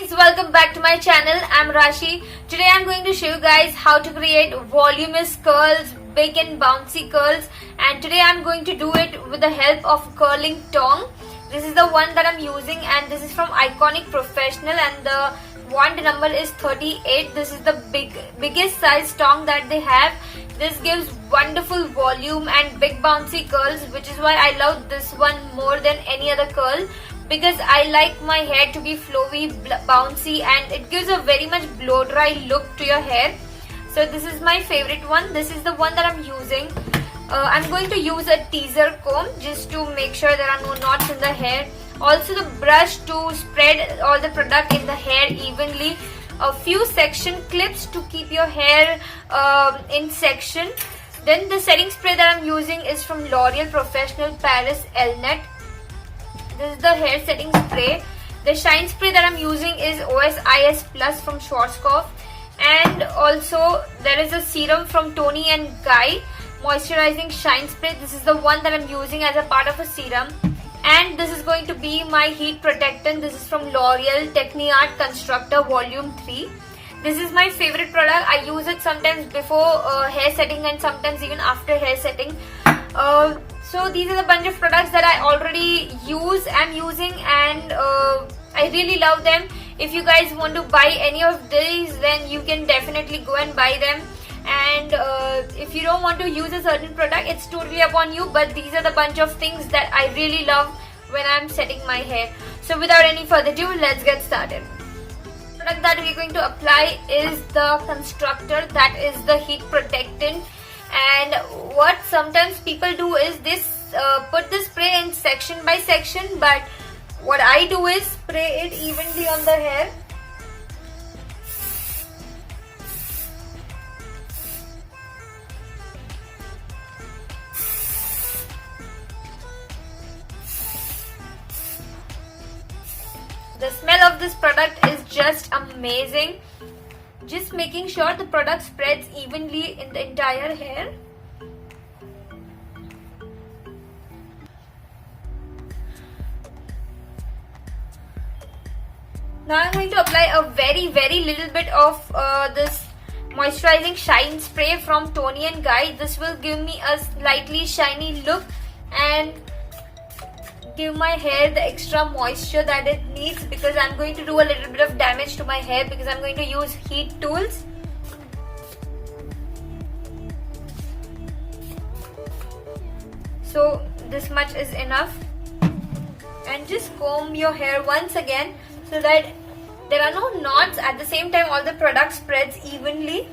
Guys, welcome back to my channel. I'm Rashi. Today I'm going to show you guys how to create voluminous curls, big and bouncy curls, and today I'm going to do it with the help of a curling tong. This is the one that I'm using and this is from Iconic Professional and the wand number is 38. This is the biggest size tong that they have. This gives wonderful volume and big bouncy curls, which is why I love this one more than any other curl, because I like my hair to be flowy, bouncy, and it gives a very much blow dry look to your hair. So this is my favorite one. This is the one that I'm using. I'm going to use a teaser comb just to make sure there are no knots in the hair. Also the brush to spread all the product in the hair evenly. A few section clips to keep your hair in section. Then the setting spray that I'm using is from L'Oreal Professional Paris Elnet. This is the hair setting spray. The shine spray that I'm using is OSIS Plus from Schwarzkopf. And also there is a serum from Toni & Guy moisturizing shine spray. This is the one that I'm using as a part of a serum. And this is going to be my heat protectant. This is from L'Oreal Techniart Constructor Volume 3. This is my favorite product. I use it sometimes before hair setting and sometimes even after hair setting. So these are the bunch of products that I already am using, and I really love them. If you guys want to buy any of these, then you can definitely go and buy them. And if you don't want to use a certain product, it's totally upon you, but these are the bunch of things that I really love when I'm setting my hair. So without any further ado, let's get started. The product that we're going to apply is the constructor, that is the heat protectant. And what sometimes people do is this put the spray in section by section, but what I do is spray it evenly on the hair. The smell of this product is just amazing. Just making sure the product spreads evenly in the entire hair. Now I'm going to apply a very little bit of this moisturizing shine spray from Toni & Guy. This will give me a slightly shiny look and give my hair the extra moisture that it needs, because I'm going to do a little bit of damage to my hair because I'm going to use heat tools. So this much is enough, and just comb your hair once again so that there are no knots. At the same time, all the product spreads evenly.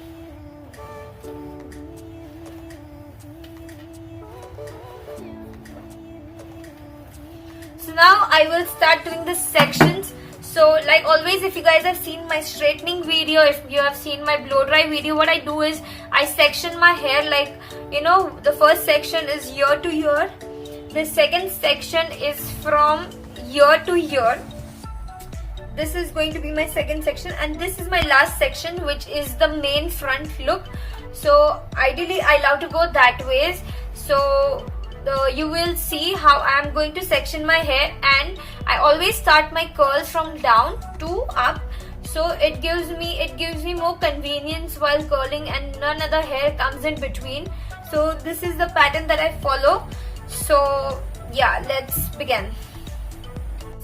So now I will start doing the sections. So like always, if you guys have seen my straightening video, if you have seen my blow dry video, what I do is I section my hair like, you know, the first section is ear to ear. The second section is from ear to ear. This is going to be my second section, and this is my last section, which is the main front look. So ideally I love to go that ways. So you will see how I am going to section my hair, and I always start my curls from down to up, so it gives me more convenience while curling and none other hair comes in between. So this is the pattern that I follow. So yeah, let's begin.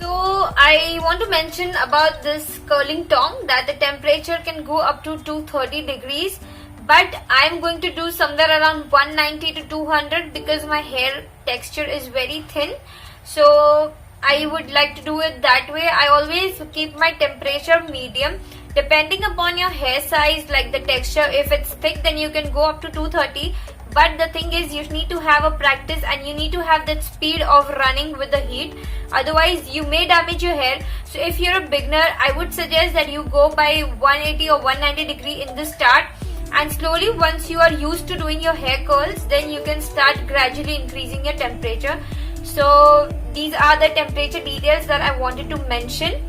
So I want to mention about this curling tong that the temperature can go up to 230 degrees. But I am going to do somewhere around 190 to 200 because my hair texture is very thin. So I would like to do it that way. I always keep my temperature medium. Depending upon your hair size, like the texture, if it's thick then you can go up to 230. But the thing is, you need to have a practice and you need to have that speed of running with the heat. Otherwise you may damage your hair. So if you're a beginner, I would suggest that you go by 180 or 190 degree in the start. And slowly, once you are used to doing your hair curls, then you can start gradually increasing your temperature. So these are the temperature details that I wanted to mention.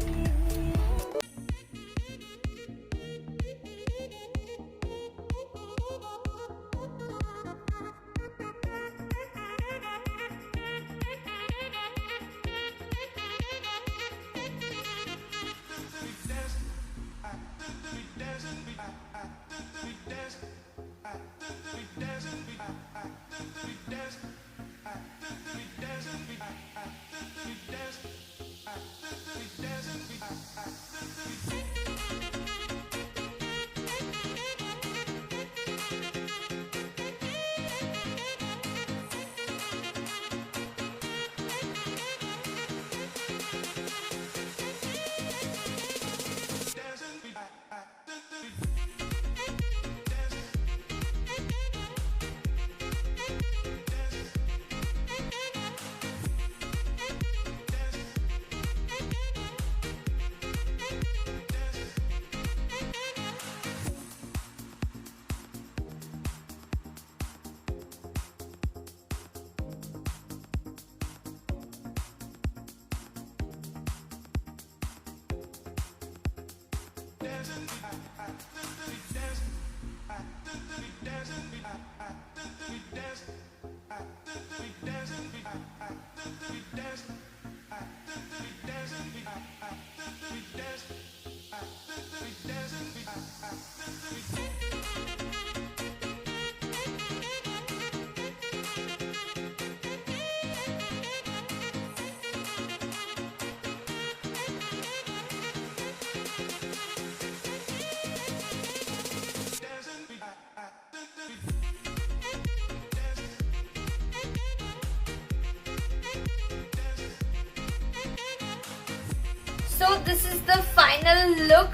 So this is the final look,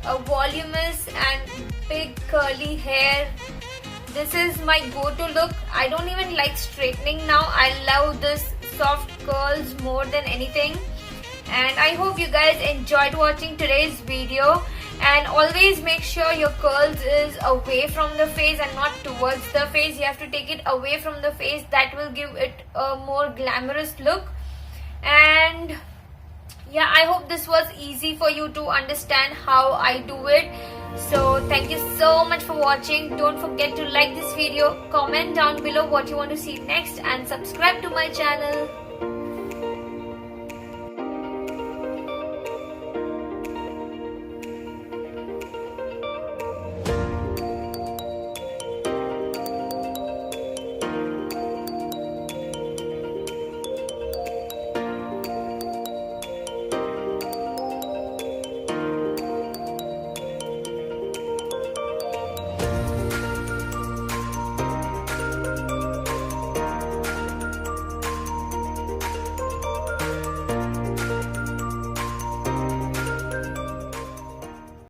a voluminous and big curly hair. This is my go-to look. I don't even like straightening now. I love this soft curls more than anything. And I hope you guys enjoyed watching today's video. And always make sure your curls is away from the face and not towards the face. You have to take it away from the face. That will give it a more glamorous look. And yeah, I hope this was easy for you to understand how I do it. So thank you so much for watching. Don't forget to like this video, comment down below what you want to see next, and subscribe to my channel.